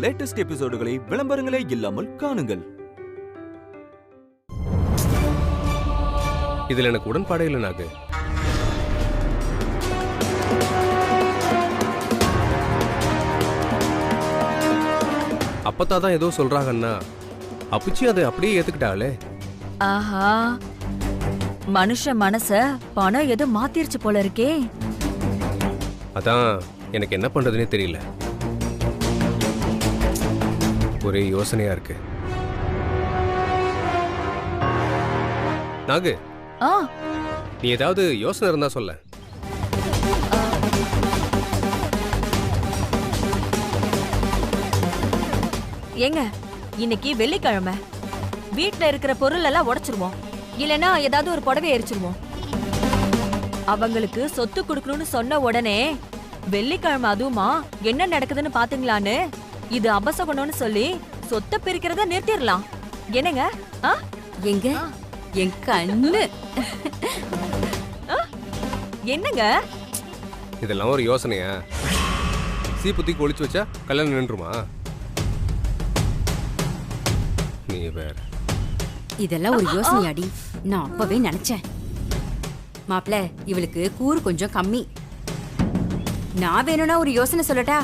Latest எபிசோடுகளை விளம்பரங்களே இல்லாமல் காணுங்கள். இதுல எனக்கு உடன்பாடே இல்லை நாகு. அப்பத்தா தான் ஏதோ சொல்றாங்கன்னா அப்புச்சி அதை அப்படியே ஏத்துக்கிட்டாளே. ஆஹா, மனுஷ மனச பணம் எது மாத்திருச்சு போல இருக்கே. அதான் எனக்கு என்ன பண்றதுன்னே தெரியல. ஒரே யோசனையா இருக்கு. நாகு, நீ ஏதாவது யோசனை இருந்தா சொல்ல. ஏங்க, இன்னைக்கு வெள்ளிக்கிழமை, வீட்ல இருக்கிற பொருள் எல்லாம் உடைச்சிருவோம், இல்லனா ஏதாவது ஒரு புடவை எரிச்சிருவோம். அவங்களுக்கு சொத்து கொடுக்கணும்னு சொன்ன உடனே வெள்ளிக்கிழமை அதுவுமா என்ன நடக்குதுன்னு பாத்தீங்களான்னு இது அபசகுணம்னு சொல்லி சொத்தை பிரிக்கிறத நிறுத்திடலாம். என்னங்க? எங்க என் கண்ணு என்னங்க இதெல்லாம் ஒரு யோசனையா? சீப்புத்திக்கு ஒளிச்சு வச்சா கல்யாணம் நின்றுமா? நீ வேற. இதெல்லாம் ஒரு யோசனையாடி? நான் அப்பவே நினைச்சேன். மாப்ள, இவளுக்கு கூறு கொஞ்சம் கம்மி. நான் வேணும்னா ஒரு யோசனை சொல்லட்டா?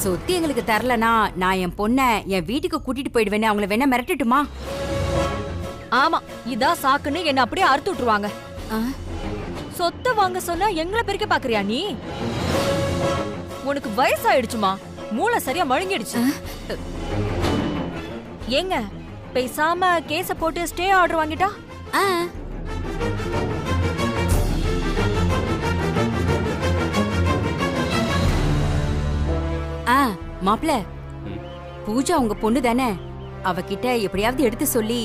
சொத்து எங்களுக்கு தரலனா நான் என் பொண்ண என் வீட்டுக்கு கூட்டிட்டு போயிடுவேன்னு அவங்கள வேணா மிரட்டட்டுமா? ஆமா, இதான் சாக்குன்னு என்ன அப்படியே அறுத்து விட்டுருவாங்க. சொத்தை வாங்க சொன்னா எங்களை பிரிக்க பாக்குறியா நீ? உனக்கு வயசாயிடுச்சுமா, மூளை சரியா மழுங்கிடுச்சு. ஏங்க, பேசாம கேஸ போட்டு ஸ்டே ஆர்டர் வாங்கிட்டா? மாப்ள, பூஜா உங்க பொண்ணு தானே? அவகிட்ட எப்படியாவது எடுத்து சொல்லி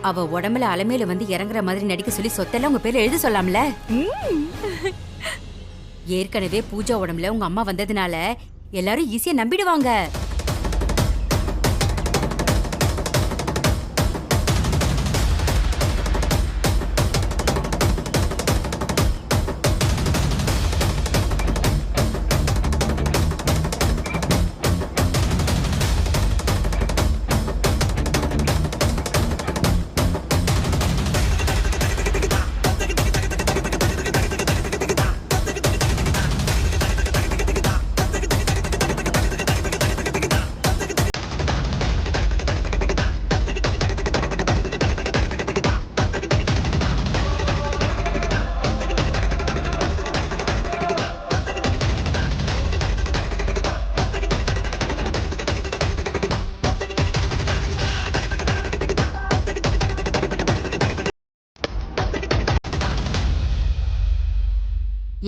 அவ உடம்புல அலமையில வந்து இறங்குற மாதிரி நடிக்க சொல்லி சொத்தெல்லாம் உங்க பேர்ல எழுத சொல்லாம்ல. ஏற்கனவே பூஜா உடம்புல உங்க அம்மா வந்ததுனால எல்லாரும் ஈஸியா நம்பிடுவாங்க.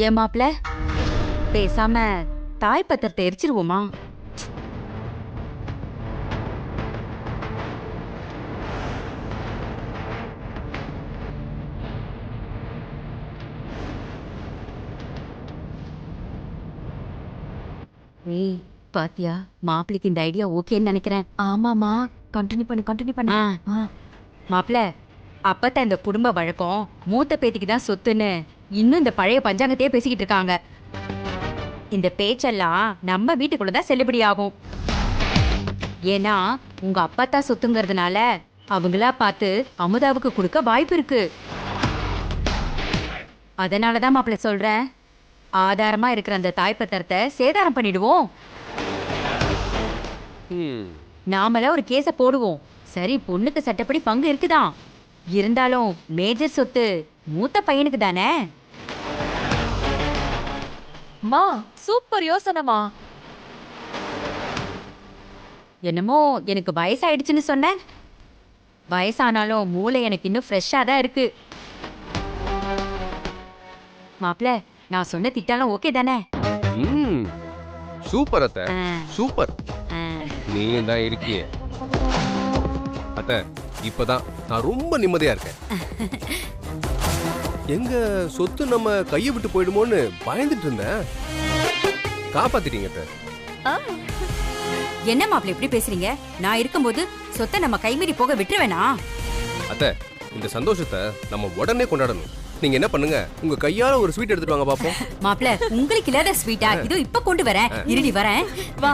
ஏன் மாப்ள, பேசாம தாய் பத்திரத்தை எரிச்சிருவோமா? ஏய் பாத்தியா, மாப்பிளைக்கு இந்த ஐடியா ஓகேன்னு நினைக்கிறேன். ஆமாமா, கண்டினியூ பண்ணு. மாப்ள, அப்பதான் இந்த குடும்ப வழக்கம் மூத்த பேத்திக்கு தான் சொத்துன்னு இன்னும் இந்த பழைய பஞ்சாங்கத்தையே பேசிக்கிட்டு இருக்காங்க. இந்த பேச்செல்லாம் நம்ம வீட்டுக்குள்ளதான் செல்லுபடி ஆகும். ஏன்னா உங்க அப்பா தான் சொத்துங்கிறதுனால அவங்களா பார்த்து அமுதாவுக்கு கொடுக்க வாய்ப்பு இருக்கு. அதனாலதான் மாப்பிள்ள சொல்றேன், ஆதாரமா இருக்கிற அந்த தாய் பத்திரத்தை சேதாரம் பண்ணிடுவோம். நாமளா ஒரு கேஸ போடுவோம். சரி, பொண்ணுக்கு சட்டப்படி பங்கு இருக்குதான், இருந்தாலும் மேஜர் சொத்து மூத்த பையனுக்கு தானே. மா, சூப்பர் யோசனைமா. என்னமோ எனக்கு வயசாயிடுச்சுன்னு சொன்னேன். வயசானாலும் மூளை எனக்கு இன்னும் ஃப்ரெஷ்ஷா தான் இருக்கு. மாப்ள, நான் சொன்ன திட்டாலும் ஓகே தானே? சூப்பர் அத்தை, சூப்பர். நீ தான் இருக்கியே அத்தை. இப்பதான் நான் ரொம்ப நிம்மதியா இருக்கேன். எங்க சொத்து நம்ம கையை விட்டு போயிடுமோன்னு பயந்துட்டு இருந்தேன். காப்பாத்திட்டீங்க அத்தை. என்ன மாப்ள இப்படி பேசுறீங்க? நான் இருக்கும்போது சொத்தை நம்ம கைமீறி போக விட்டுருவேனா? அத்தை, இந்த சந்தோஷத்தை நம்ம உடனே கொண்டாடணும். நீங்க என்ன பண்ணுங்க, உங்க கையால ஒரு ஸ்வீட் எடுத்துட்டு வாங்க பாப்போம். மாப்ள, உங்களுக்கு இல்லாத ஸ்வீட்டா? இதோ இப்ப கொண்டு வரேன், இருடி வரேன். வா.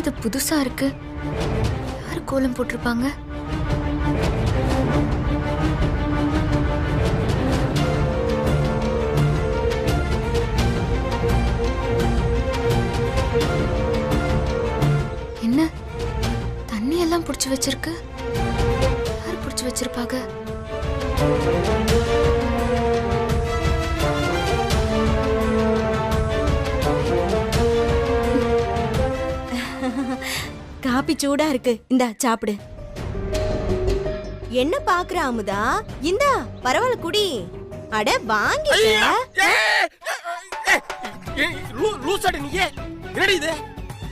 இது புதுசா இருக்கு. யார் கோலம் போட்டிருப்பாங்க? என்ன தண்ணி எல்லாம் புடிச்சு வச்சிருக்கு? யார் புடிச்சு வச்சிருப்பாங்க? காபி சூடா இருக்கு, இந்தா சாப்பிடு. என்ன பாக்குற அமுதா? இந்தா பரவாயில்ல குடி. அட வாங்கி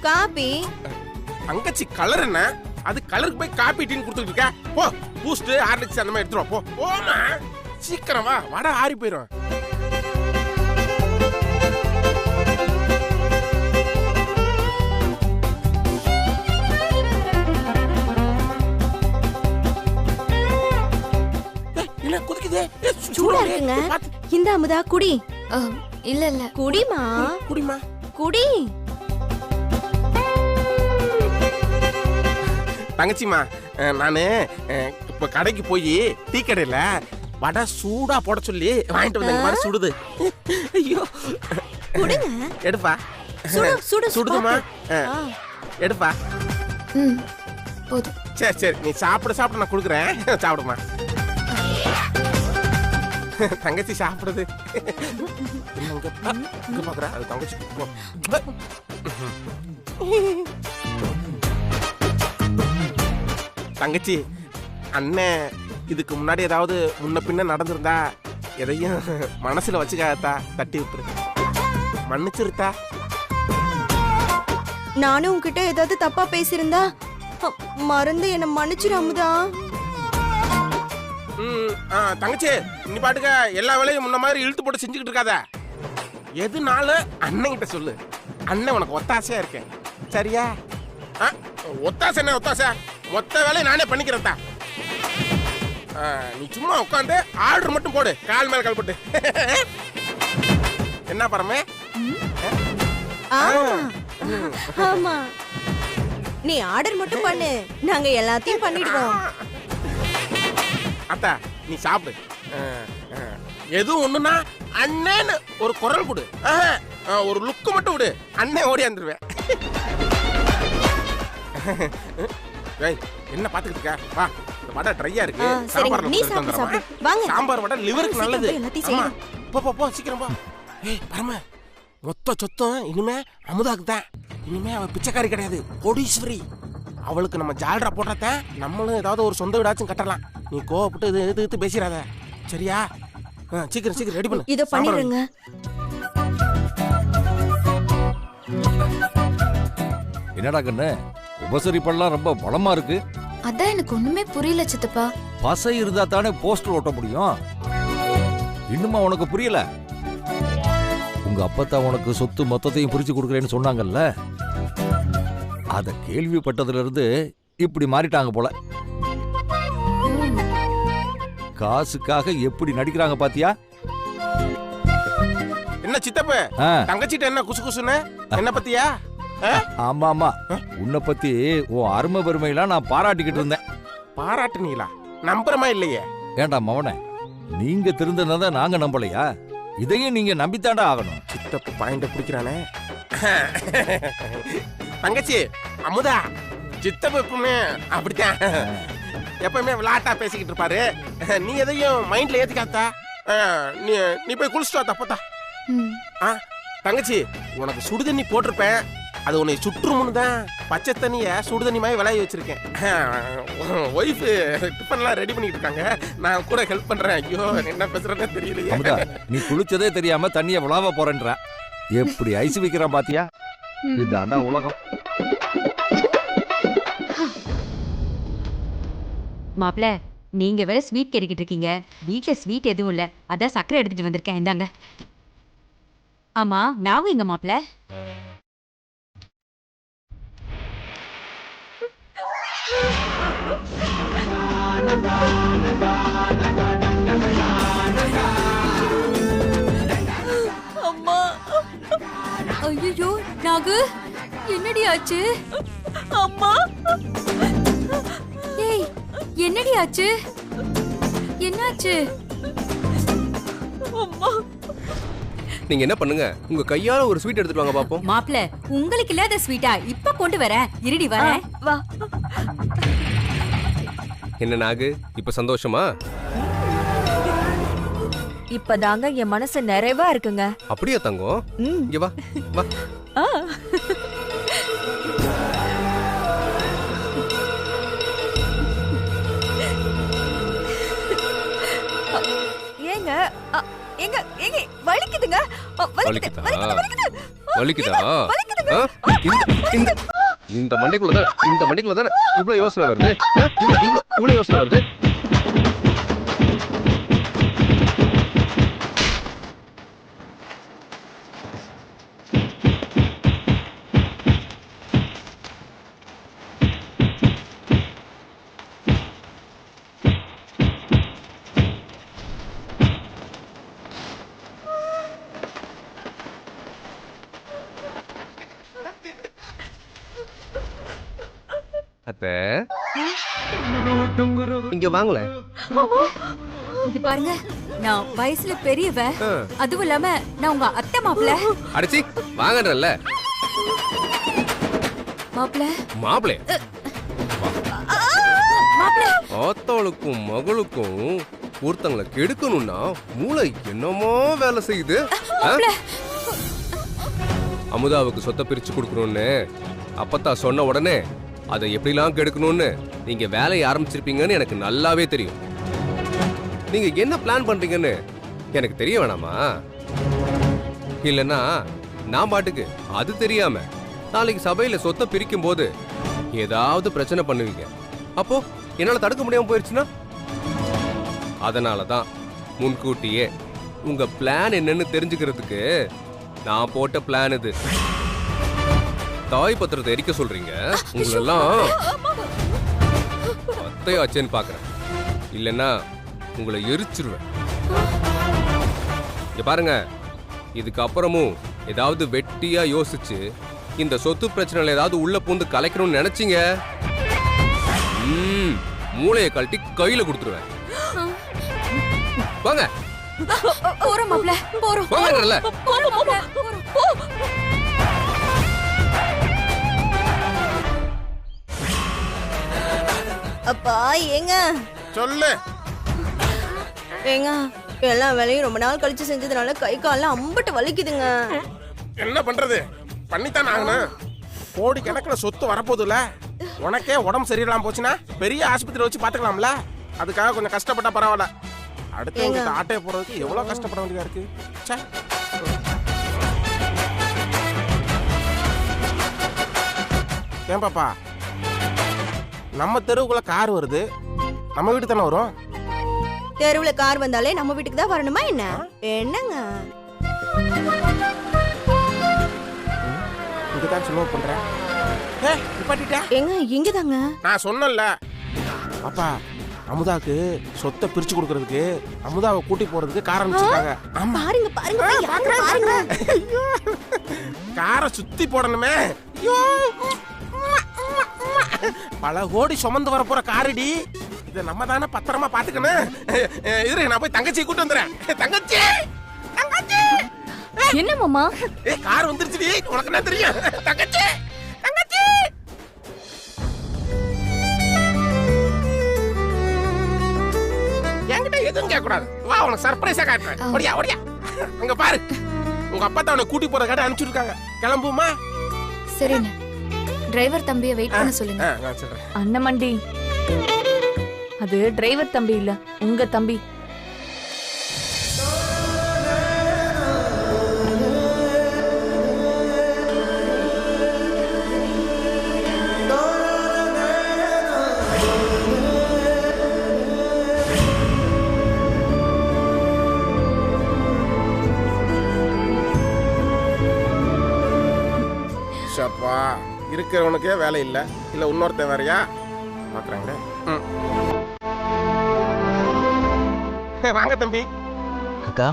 காபி. தங்கச்சி கலர் என்ன? அது கலருக்கு போய் காபி டீன்னு கொடுத்துட்டு இருக்க. போ பூஸ்ட் ஹார்லிக்ஸ் அந்த மாதிரி எடுத்துரும். போ போமா, சீக்கிரம் வா, வடை ஆறி போயிடும். சூடா இருக்குங்க. இந்த அமுதா குடி. இல்ல இல்ல குடிமா, குடிமா, குடி. தங்கச்சிமா, நானு இப்ப கடைக்கு போய் டீ கடையில வடை சூடா போட சொல்லி வாங்கிட்டு வந்தேன். மாதிரி சுடுது. ஐயோ குடுங்க. எடுப்பா. சுடுதுமா, எடுப்பா. போதும். சரி சரி, நீ சாப்பிட நான் கொடுக்குறேன். சாப்பிடுமா. தங்கச்சி சாப்பிடுது. இங்க பாக்குற அது தங்கச்சி. தங்கச்சி, அண்ணன் இதுக்கு முன்னாடி ஏதாவது முன்ன பின்ன நடந்திருந்தா எதையும் மனசுல வச்சுக்காதா, தட்டி விட்டுரு, மன்னிச்சிருத்தா. நானும் உன்கிட்ட ஏதாவது தப்பா பேசியிருந்தா மறந்து என்ன மன்னிச்சிரு அமுதா. தங்கச்சி, நீ பாட்டுக்க எல்லா வேலையும் முன்ன மாதிரி இழுத்து போட்டு செஞ்சுக்கிட்டு இருக்காத. எதுனாலும் அண்ணன் கிட்ட சொல்லு. அண்ணன் உனக்கு ஒத்தாசையா இருக்கேன், சரியா? ஒத்தாசை என்ன ஒத்தாசை? மொத்த வேலையை நானே பண்ணிக்கிறேன்டா. நீ சும்மா உட்காந்து ஆர்டர் மட்டும் போடு, கால் மேல கால் போட்டு. என்ன பரமே? ஆமா, நீ ஆர்டர் மட்டும் பண்ணு, நாங்க எல்லாத்தையும் பண்ணிடுவோம். அத்தா, நீ சாப்பிடு. எதுவும் ஒண்ணுன்னா அண்ணன்னு ஒரு குரல் கொடு, ஒரு லுக்கு மட்டும் விடு, அண்ணன் ஓடி வந்துருவேன். என்ன பாத்துக்கிட்டு இருக்க? வா, இந்த வடை ட்ரையா இருக்கு. சாம்பார் வடை லிவருக்கு நல்லது. போ சீக்கிரம் போ. ஏய் பரம, மொத்த சொத்தம் இனிமே அமுதாக்கு தான். இனிமே அவ பிச்சைக்காரி கிடையாது, கோடீஸ்வரி. அவளுக்கு நம்ம ஜால்ரா போட்டாத, நம்மளும் ஏதாவது ஒரு சொந்த வீடாச்சும் கட்டலாம். நீ கோவப்பட்டு இது எதிர்த்து பேசிடாத, சரியா? சீக்கிரம் ரெடி பண்ணு. இத பண்ணிடுங்க. என்னடா கண்ணு, உபசரிப்பெல்லாம் ரொம்ப பலமா இருக்கு. அதான் எனக்கு ஒண்ணுமே புரியல சித்தப்பா. பசை இருந்தா தானே போஸ்டர் ஓட்ட முடியும். இன்னுமா உனக்கு புரியல? உங்க அப்பத்தான் உனக்கு சொத்து மொத்தத்தையும் பிரிச்சு கொடுக்குறேன்னு சொன்னாங்கல்ல, அத கேள்விப்பட்டதுல இருந்து இப்படி மாறிட்டாங்க போல. காசுக்காக எப்படி நடிக்கிறாங்க பாத்தியா? என்ன சித்தப்ப, தங்கச்சிட்ட என்ன குசு குசுன்னு என்ன பத்தியா? ஆமா ஆமா, உன்னை பத்தி உன் அருமை பெருமையெல்லாம் நான் பாராட்டிக்கிட்டு இருந்தேன். பாராட்டுனீங்களா? நம்புறமா இல்லையே. ஏண்டா மவனே, நீங்க திருந்தனத நாங்க நம்பலையா? இதையும் நீங்க நம்பித்தாண்டா ஆகணும். சித்தப்பு பாயிண்ட பிடிக்கிறானே. தங்கச்சி அமுதா, சித்தப்பு எப்பவுமே அப்படித்தான், எப்பவுமே விளையாட்டா பேசிக்கிட்டு இருப்பாரு. நீ எதையும் மைண்ட்ல ஏத்திக்காத்தா. நீ போய் குளிச்சுட்டு வா. தப்பத்தா தங்கச்சி, உனக்கு சுடுதண்ணி போட்டிருப்பேன், அது உன்னை சுற்றுமுன்னு தான் பச்சை தண்ணிய சுடுதண்ணி மாதிரி விளைய வச்சிருக்கேன். ஒய்ஃப் டிஃபன்லாம் ரெடி பண்ணிட்டு இருக்காங்க, நான் கூட ஹெல்ப் பண்றேன். ஐயோ என்ன பேசுறேன்னு தெரியலையே. நீ குளிச்சதே தெரியாம தண்ணிய விளாவ போறேன்ற, எப்படி ஐஸ் வைக்கிறான் பாத்தியா? இதுதான் உலகம். மாப்ள, நீங்க வேற ஸ்வீட் கேட்டுக்கிட்டு இருக்கீங்க. வீட்டுல ஸ்வீட் எதுவும் இல்ல, அதான் சக்கரை எடுத்துட்டு வந்திருக்கேன், இந்தாங்க. ஆமா, நாவும் எங்க மாப்ள? அம்மா, ஐயோ நாகு, என்னடி ஆச்சு? அம்மா ஏய் என்னடி ஆச்சு? என்னாச்சு? அம்மா நீங்க என்ன பண்ணுங்க, உங்க கையால ஒரு ஸ்வீட் எடுத்துட்டு வாங்க பாப்போம். மாப்ள, உங்களுக்கு இல்லாத ஸ்வீட்டா? இப்ப கொண்டு வரேன், இருடி வரேன். வா. என்ன நாகு, இப்ப சந்தோஷமா? இப்பதாங்க என் மனசு நிறைவா இருக்குங்க. அப்படியே தங்கம், இங்க வா வா. ஆ. ஏங்க எங்க எங்க வலிக்குதுங்க. வலிக்குதா? வலிக்குது. வலிக்குதா? வலிக்குதுங்க. ஆ? இந்த மண்டைக்குள்ள தானே இவ்வளவு யோசனை வருது. இவ்வளவு யோசனை வருது. அத்தை, இங்க வாங்கல. இது பாருங்க, நான் வயசுல பெரியவ, அதுவும் இல்லாம நான் உங்க அத்தை மாப்ள. அடிச்சி வாங்கன்றல்ல. மாப்ள மாப்பிளே, மாப்ள ஆத்தாளுக்கும் மகளுக்கும் ஒருத்தங்களை கெடுக்கணும்னா மூளை என்னமோ வேலை செய்யுது. அமுதாவுக்கு சொத்தை பிரிச்சு கொடுக்கணும்னு அப்பத்தா சொன்ன உடனே அதை எப்படிலாம் கெடுக்கணும்னு நீங்க வேலையை ஆரம்பிச்சிருப்பீங்கன்னு எனக்கு நல்லாவே தெரியும். நீங்க என்ன பிளான் பண்றீங்கன்னு எனக்கு தெரிய வேணாமா? இல்லைன்னா நான் பாட்டுக்கு அது தெரியாம நாளைக்கு சபையில சொத்தை பிரிக்கும் போது ஏதாவது பிரச்சனை பண்ணுவீங்க. அப்போ என்னால தடுக்க முடியாம போயிருச்சுன்னா? அதனாலதான் முன்கூட்டியே உங்க பிளான் என்னன்னு தெரிஞ்சுக்கிறதுக்கு நான் போட்ட பிளான் இது. தாய் பத்திரத்தை எரிக்க சொல்றீங்க, உங்களெல்லாம் அத்தையாச்சேன்னு பாக்குறேன். இல்லைன்னா உங்களை எரிச்சிருவேன். இங்க பாருங்க, இதுக்கப்புறமும் ஏதாவது வெட்டியா யோசிச்சு இந்த சொத்து பிரச்சனைல ஏதாவது உள்ள பூந்து கலைக்கணும்னு நினைச்சீங்க, மூளையை கழட்டி கையில கொடுத்துருவேன். வாங்க போறோம் மாப்ள, போறோம். வாங்கன்றல. போறோம் மாப்ள, போறோம். போ. அப்பா ஏங்க சொல்லு. ஏங்க எல்லா வேலையும் ரொம்ப நாள் கழிச்சு செஞ்சதுனால கை கால்லாம் அம்பட்டு வலிக்குதுங்க. என்ன பண்றது, பண்ணித்தான் ஆகணும். கோடி கணக்கில் சொத்து வரப்போதுல. உனக்கே உடம்பு சரியில்லாம போச்சுன்னா பெரிய ஆஸ்பத்திரி வச்சு பாத்துக்கலாம்ல. அதுக்காக கொஞ்சம் கஷ்டப்பட்டா பரவாயில்ல. அடுத்து ஆட்டையை போறதுக்கு எவ்வளவு கஷ்டப்பட வேண்டியதா இருக்கு. ச்சே. ஏன் பாப்பா, நம்ம தெருவுக்குள்ள கார் வருது, நம்ம வீட்டு தானே வரும்? தெருவுல கார் வந்தாலே நம்ம வீட்டுக்கு தான் வரணுமா என்ன? என்னங்க இதுதான் சொல்ல பண்றேன். ஏங்க இங்கதாங்க. நான் சொன்னல அப்பா, அமுதாக்கு சொத்தை பிரிச்சு கொடுக்கறதுக்கு அமுதாவை கூட்டி போறதுக்கு காரணம் வச்சிருக்காங்க. பாருங்க பாருங்க பாருங்க. காரை சுத்தி போடணுமே. பல கோடி சுமந்து வர போற காரடி. இத நம்ம தானே பத்திரமா பாத்துக்கணும். இரு, நான் போய் தங்கச்சி கூட்டு வந்துறேன். தங்கச்சி தங்கச்சி. என்ன மாமா? கார் வந்துருச்சுடி, உனக்கு என்ன தெரியும்? தங்கச்சி தங்கச்சி. என்கிட்ட எதுவும் கேட்க கூடாது. வா, உனக்கு சர்ப்ரைஸா காட்டுறேன். ஓடியா ஓடியா. அங்க பாரு, உங்க அப்பா தான் உன்னை கூட்டி போறதுக்காக அனுப்பிச்சிருக்காங்க. கிளம்புமா? சரிண்ணே, டிரைவர் தம்பியை வெயிட் பண்ண சொல்லுங்க. நான் சொல்றேன். அண்ணமண்டி, அது டிரைவர் தம்பி இல்ல, உங்க தம்பி. ஷப்பா, இருக்கிறவனுக்கே வேலை இல்ல, இல்ல இன்னொருத்தன் வேறையா பாக்குறாங்க. வாங்க தம்பி. அக்கா,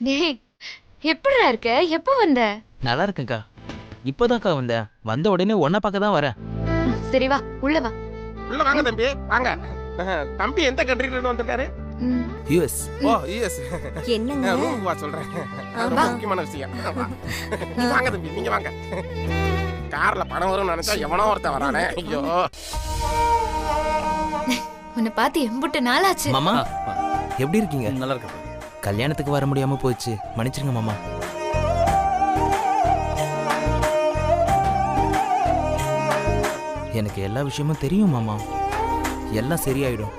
டேய் எப்படிடா இருக்க? எப்போ வந்த? நல்லா இருக்கேன்க்கா. இப்போதான்க்கா வந்தேன். வந்த உடனே உன்னை பார்க்க தான் வரேன். சரி வா, உள்ள வா. உள்ள வாங்க தம்பி, வாங்க. தம்பி எந்த கண்ட்ரில இருந்து வந்திருக்காரு? யூஎஸ். ஓ யூஎஸ். என்னங்க ரூமுக்கு வா சொல்றேன். அது ரொம்ப முக்கியமான விஷயம். நீங்க வாங்க தம்பி, நீங்க வாங்க. கார்ல பணம் வரும்னு நினைச்சா எவனோ ஒருத்தன் வரானே. ஐயோ. உன்னை பார்த்து எம்புட்டு நாளாச்சு. மாமா எப்படி இருக்கீங்க? நல்லா இருக்கேன். கல்யாணத்துக்கு வர முடியாம போச்சு, மன்னிச்சிருங்க மாமா. எனக்கு எல்லா விஷயமும் தெரியும் மாமா. எல்லாம் சரியாயிடும்.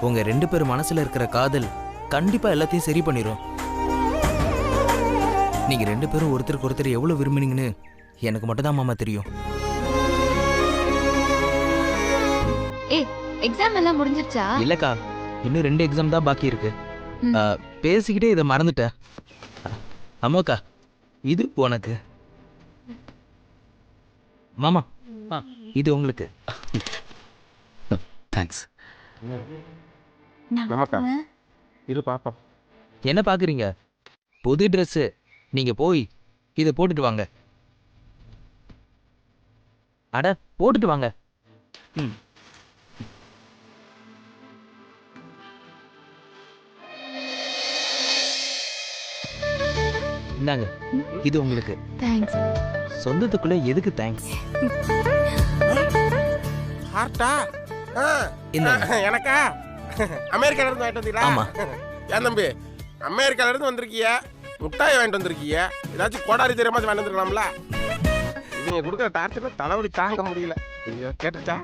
உங்க 2 பேர் மனசுல இருக்கிற காதல் கண்டிப்பா எல்லாத்தையும் சரி பண்ணிரும். நீங்க 2 பேரும் ஒருத்தருக்கு ஒருத்தர் எவ்வளவு விரும்புனீங்கன்னு எனக்கு மட்டும் தான் மாமா தெரியும். ஏய், எக்ஸாம் எல்லாம் முடிஞ்சிருச்சா? இல்லக்கா, இன்னும் 2 எக்ஸாம் தான் பாக்கி இருக்கு. பேசிக்கிட்டே இதை மறந்துட்டேன். அம்மாக்கா, இது உனக்கு. மாமா, இது உங்களுக்கு. தேங்க்ஸ். நமக்கா இரு பாப்பா. என்ன பாக்குறீங்க? புது ட்ரெஸ். நீங்க போய் இதை போட்டுட்டு வாங்க. அட, போட்டுட்டு வாங்க. இந்தாங்க, இது உங்களுக்கு. தேங்க்ஸ். சொந்தத்துக்குள்ள எதுக்கு தேங்க்ஸ்? ஹார்ட்டா? இந்தாங்க. எனக்கா? அமெரிக்கால இருந்து வாங்கிட்டு வந்தீங்களா? ஆமா. ஏன் தம்பி, அமெரிக்கால இருந்து வந்திருக்கிய, முட்டாய் வாங்கிட்டு வந்திருக்கிய, ஏதாச்சும் கோடாரி தெரியாம வாங்கிட்டு வந்துருக்கலாம்ல? நீங்க கொடுக்குற டார்ச்சர்ல தலைவலி தாங்க முடியல. ஐயோ, கேட்டுச்சா?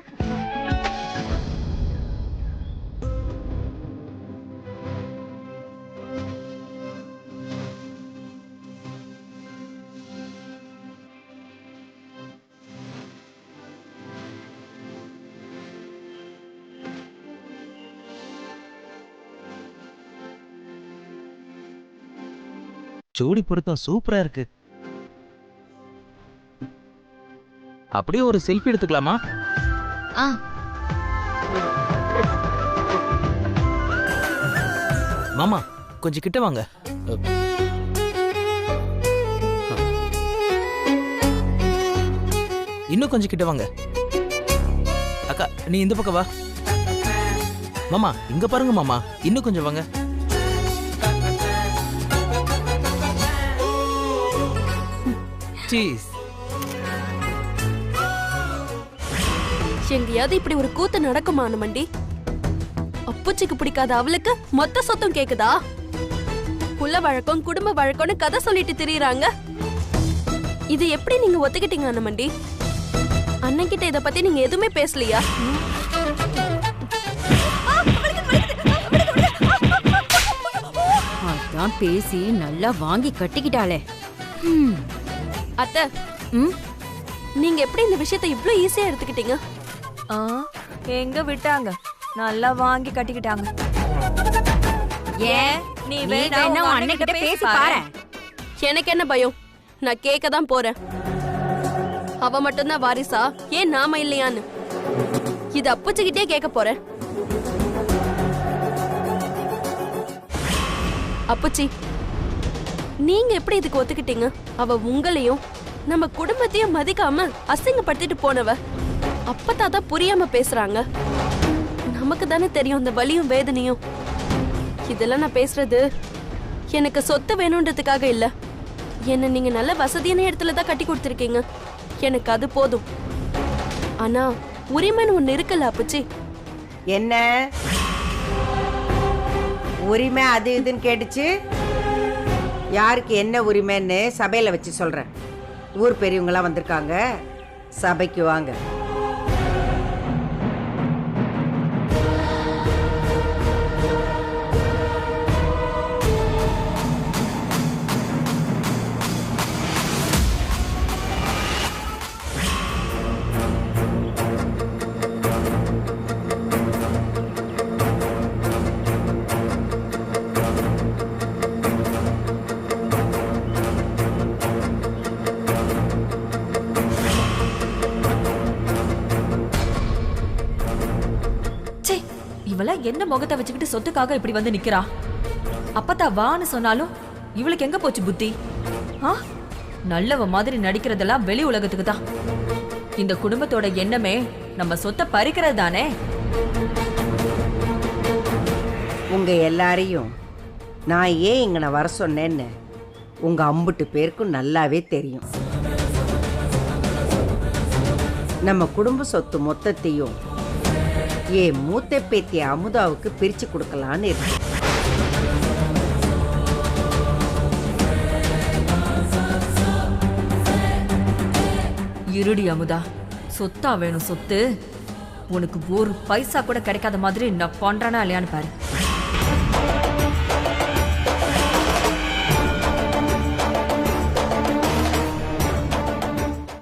ஜோடி பொருத்தம் சூப்பரா இருக்கு. அப்படியே ஒரு செல்ஃபி எடுத்துக்கலாமா? மாமா, கொஞ்சம் கிட்ட வாங்க. இன்னும் கொஞ்சம் கிட்ட வாங்க. அக்கா, நீ இந்த பக்கம் வா. மாமா, இங்க பாருங்க மாமா, இன்னும் கொஞ்சம் வாங்க. சீஸ். எங்கேயாவது இப்படி ஒரு கூத்து நடக்குமா மண்டி? அப்புச்சிக்கு பிடிக்காத அவளுக்கு மொத்த சொத்தம் கேக்குதா? குல வழக்கம் குடும்ப வழக்கம்னு கதை சொல்லிட்டு திரியறாங்க. இது எப்படி நீங்க ஒத்துக்கிட்டீங்க அண்ணமண்டி? அண்ணன் கிட்ட இத பத்தி நீங்க எதுவுமே பேசலையா? அதான் பேசி நல்லா வாங்கி கட்டிக்கிட்டாளே. அத்தை, நீங்க எப்படி இந்த விஷயத்தை இவ்ளோ ஈஸியா எடுத்துக்கிட்டீங்க? எங்க விட்டாங்க, நல்லா வாங்கி கட்டிக்கிட்டாங்க. ஏன் நீ வேணா அண்ணன் கிட்ட பேசி பாரு. எனக்கு என்ன பயம்? நான் கேட்க தான் போறேன். அவ மட்டும்தான் வாரிசா, ஏன் நாம இல்லையான்னு இது அப்புச்சுக்கிட்டே கேட்க போறேன். அப்புச்சி, நீங்க எப்படி இதுக்கு ஒத்துக்கிட்டீங்க? அவ உங்களையும் நம்ம குடும்பத்தையும் மதிக்காம அசிங்கப்படுத்திட்டு போனவ. அப்பத்தாதான் புரியாம பேசுறாங்க. நமக்கு தானே தெரியும் இந்த வலியும் வேதனையும். இதெல்லாம் நான் பேசுறது எனக்கு சொத்து வேணும்ன்றதுக்காக இல்ல. என்ன நீங்க நல்ல வசதியான இடத்துல தான் கட்டி கொடுத்துருக்கீங்க, எனக்கு அது போதும். ஆனா உரிமைன்னு ஒண்ணு இருக்குல்ல அப்புச்சி? என்ன உரிமை அது இதுன்னு கேட்டுச்சு? யாருக்கு என்ன உரிமைன்னு சபையில வச்சு சொல்றேன். ஊர் பெரியவங்களாம் வந்திருக்காங்க, சபைக்கு வாங்க. இவள என்ன முகத்தை வச்சுக்கிட்டு சொத்துக்காக இப்படி வந்து நிக்கிறா? அப்பத்தா வான்னு சொன்னாலும் இவளுக்கு எங்க போச்சு புத்தி? ஆ, நல்லவ மாதிரி நடிக்கிறதெல்லாம் வெளி உலகத்துக்கு தான். இந்த குடும்பத்தோட எண்ணமே நம்ம சொத்தை பறிக்கிறது தானே. உங்க எல்லாரையும் நான் ஏன் இங்கன வர சொன்னேன்னு உங்க அம்புட்டு பேருக்கும் நல்லாவே தெரியும். நம்ம குடும்ப சொத்து மொத்தத்தையும் ஏன் மூத்த பேத்தி அமுதாவுக்கு பிரிச்சு கொடுக்கலான்னு இருக்கு. இருடி அமுதா, சொத்தா வேணும் சொத்து. உனக்கு ஒரு பைசா கூட கிடைக்காத மாதிரி நான் பண்றேனா இல்லையான்னு பாரு.